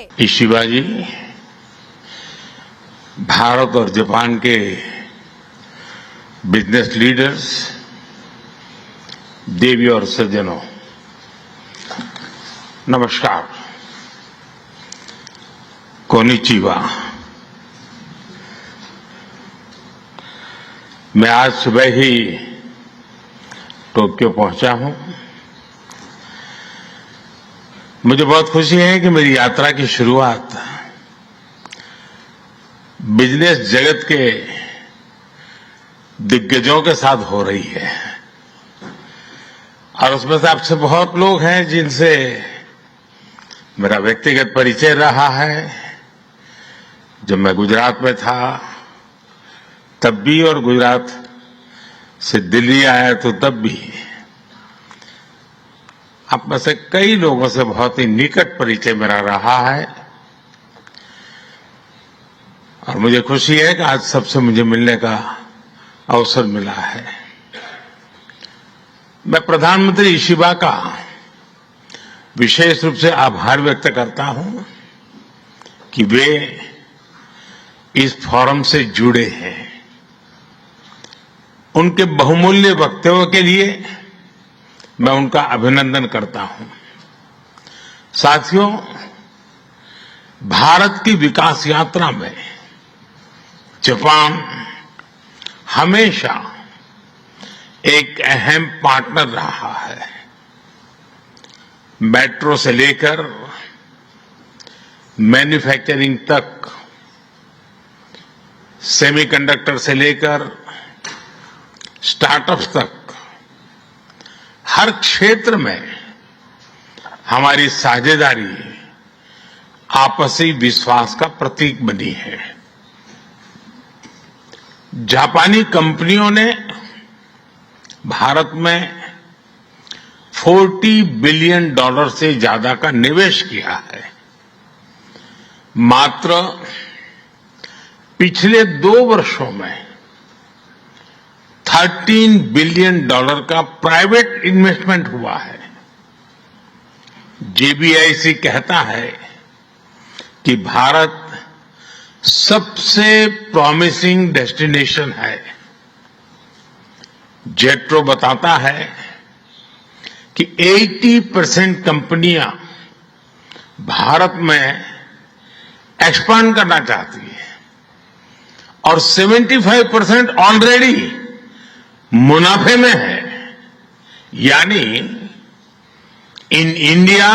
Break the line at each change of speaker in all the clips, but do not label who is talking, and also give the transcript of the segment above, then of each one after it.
Ishiba जी, भारत और Japan के business leaders, देवी और सज्जनों, नमस्कार। कोनिचिवा। मैं आज सुबह ही टोक्यो पहुंचा हूं। मुझे बहुत खुशी है कि मेरी यात्रा की शुरुआत बिजनेस जगत के दिग्गजों के साथ हो रही है और उसमें से आपसे बहुत लोग हैं जिनसे मेरा व्यक्तिगत परिचय रहा है। जब मैं गुजरात में था तब भी और गुजरात से दिल्ली आया तो तब भी आप में से कई लोगों से बहुत ही निकट परिचय मेरा रहा है और मुझे खुशी है कि आज सबसे मुझे मिलने का अवसर मिला है। मैं प्रधानमंत्री इशिबा का विशेष रूप से आभार व्यक्त करता हूं कि वे इस फोरम से जुड़े हैं। उनके बहुमूल्य वक्तव्य के लिए मैं उनका अभिनंदन करता हूं। साथियों, भारत की विकास यात्रा में जापान हमेशा एक अहम पार्टनर रहा है। मेट्रो से लेकर मैन्युफैक्चरिंग तक, सेमीकंडक्टर से लेकर स्टार्टअप्स तक, हर क्षेत्र में हमारी साझेदारी आपसी विश्वास का प्रतीक बनी है। जापानी कंपनियों ने भारत में $40 बिलियन से ज्यादा का निवेश किया है। मात्र पिछले 2 वर्षों में $13 बिलियन का प्राइवेट इन्वेस्टमेंट हुआ है। JBIC कहता है कि भारत सबसे प्रॉमिसिंग डेस्टिनेशन है। जेट्रो बताता है कि 80% कंपनियां भारत में एक्सपांड करना चाहती है और 75% ऑलरेडी मुनाफे में है। यानी in India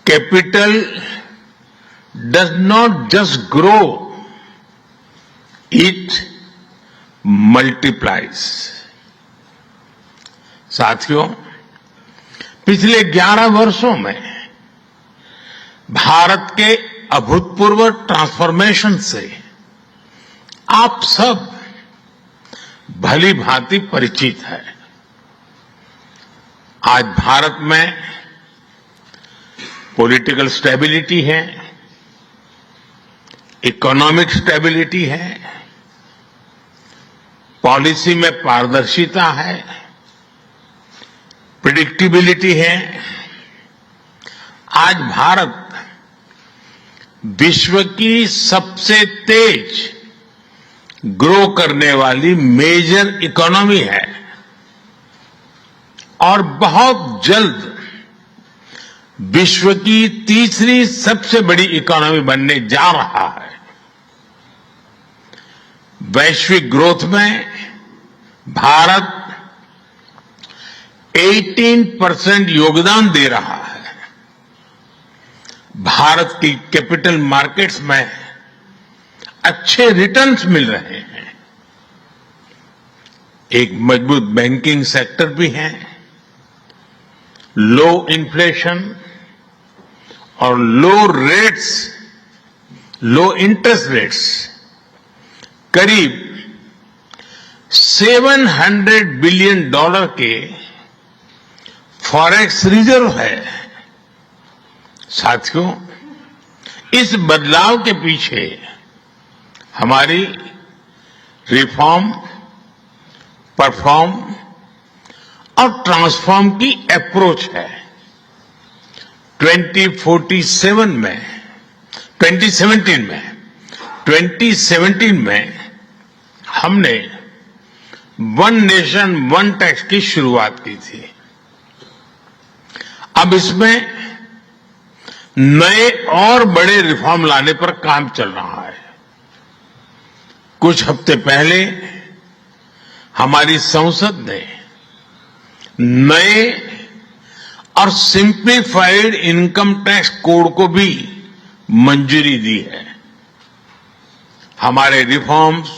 capital does not just grow, it multiplies. साथियों, पिछले 11 वर्षों में भारत के अभूतपूर्व ट्रांसफॉर्मेशन से आप सब भली भांति परिचित है। आज भारत में पॉलिटिकल स्टेबिलिटी है, इकोनॉमिक स्टेबिलिटी है, पॉलिसी में पारदर्शिता है, प्रिडिक्टिबिलिटी है। आज भारत विश्व की सबसे तेज ग्रो करने वाली मेजर इकोनॉमी है और बहुत जल्द विश्व की तीसरी सबसे बड़ी इकोनॉमी बनने जा रहा है। वैश्विक ग्रोथ में भारत 18% योगदान दे रहा है। भारत की कैपिटल मार्केट्स में अच्छे रिटर्न्स मिल रहे हैं। एक मजबूत बैंकिंग सेक्टर भी है। लो इन्फ्लेशन और लो इंटरेस्ट रेट्स, करीब $700 बिलियन के फॉरेक्स रिजर्व है। साथियों, इस बदलाव के पीछे हमारी रिफॉर्म, परफॉर्म और ट्रांसफॉर्म की अप्रोच है। 2017 में हमने वन नेशन वन टैक्स की शुरुआत की थी। अब इसमें नए और बड़े रिफॉर्म लाने पर काम चल रहा है। कुछ हफ्ते पहले हमारी संसद ने नए और सिंप्लीफाइड इनकम टैक्स कोड को भी मंजूरी दी है। हमारे रिफॉर्म्स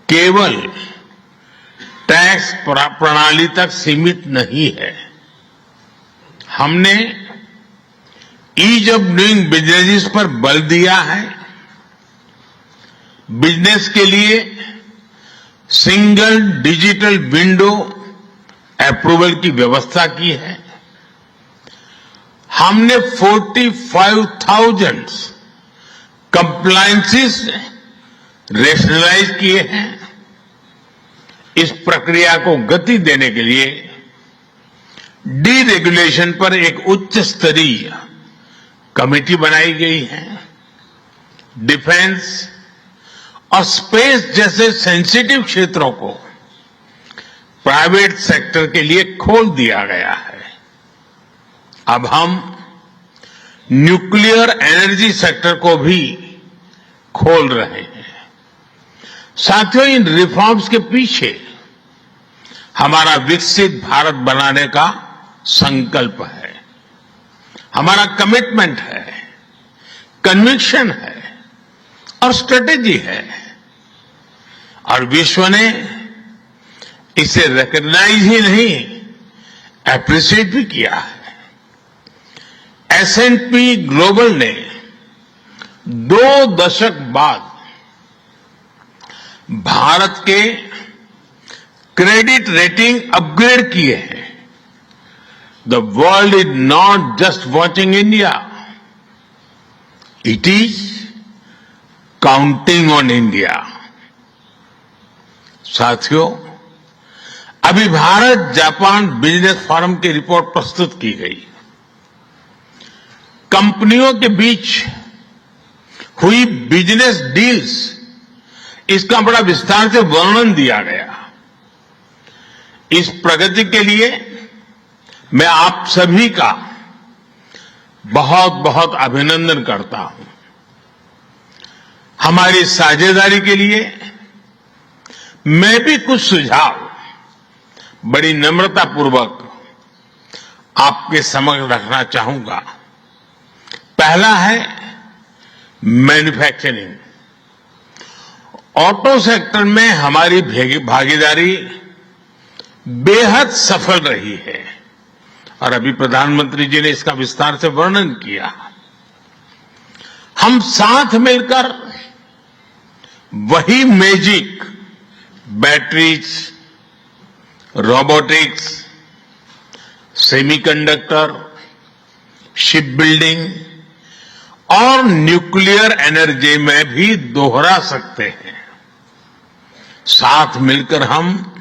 केवल टैक्स प्रणाली तक सीमित नहीं है। हमने ईज ऑफ डूइंग बिजनेस पर बल दिया है। बिजनेस के लिए सिंगल डिजिटल विंडो अप्रूवल की व्यवस्था की है। हमने 45,000 कंप्लायंसेस रेशनलाइज किए हैं। इस प्रक्रिया को गति देने के लिए डीरेगुलेशन पर एक उच्च स्तरीय कमेटी बनाई गई है। डिफेंस और स्पेस जैसे सेंसिटिव क्षेत्रों को प्राइवेट सेक्टर के लिए खोल दिया गया है। अब हम न्यूक्लियर एनर्जी सेक्टर को भी खोल रहे हैं। साथियों, इन रिफॉर्म्स के पीछे हमारा विकसित भारत बनाने का संकल्प है, हमारा कमिटमेंट है, कन्विक्शन है और स्ट्रेटेजी है। और विश्व ने इसे रिकॉग्नाइज ही नहीं, एप्रिशिएट भी किया है। S&P ग्लोबल ने 2 दशक बाद भारत के क्रेडिट रेटिंग अपग्रेड किए हैं। The world is not just watching India, it is counting on India. साथियों, अभी भारत जापान बिजनेस फोरम की रिपोर्ट प्रस्तुत की गई। कंपनियों के बीच हुई बिजनेस डील्स, इसका बड़ा विस्तार से वर्णन दिया गया। इस प्रगति के लिए मैं आप सभी का बहुत बहुत अभिनंदन करता हूं। हमारी साझेदारी के लिए मैं भी कुछ सुझाव बड़ी नम्रतापूर्वक आपके समक्ष रखना चाहूंगा। पहला है मैन्युफैक्चरिंग। ऑटो सेक्टर में हमारी भागीदारी बेहद सफल रही है और अभी प्रधानमंत्री जी ने इसका विस्तार से वर्णन किया। हम साथ मिलकर वही magic batteries, robotics, semiconductor, ship building और न्यूक्लियर एनर्जी में भी दोहरा सकते हैं। साथ मिलकर हम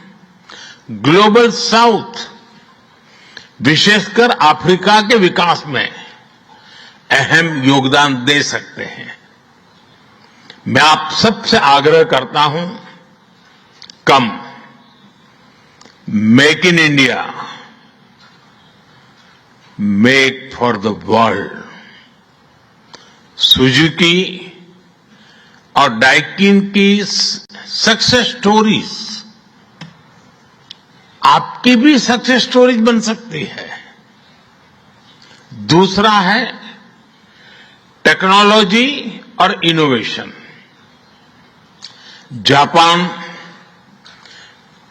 ग्लोबल साउथ, विशेषकर अफ्रीका के विकास में अहम योगदान दे सकते हैं। मैं आप सबसे आग्रह करता हूं, कम make in India, make for the world. Suzuki और डाइकिन की सक्सेस स्टोरीज आपकी भी सक्सेस स्टोरीज बन सकती है। दूसरा है टेक्नोलॉजी और innovation. Japan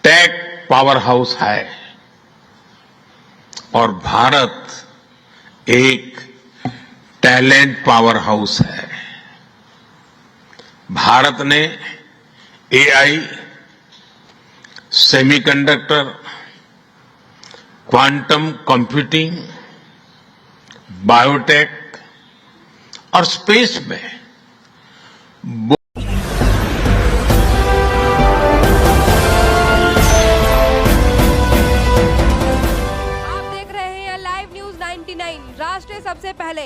tech power house है और भारत एक टैलेंट पावर हाउस है। भारत ने AI, semiconductor, quantum computing, biotech और स्पेस में
आप देख रहे हैं लाइव न्यूज 19 99 राष्ट्र सबसे पहले।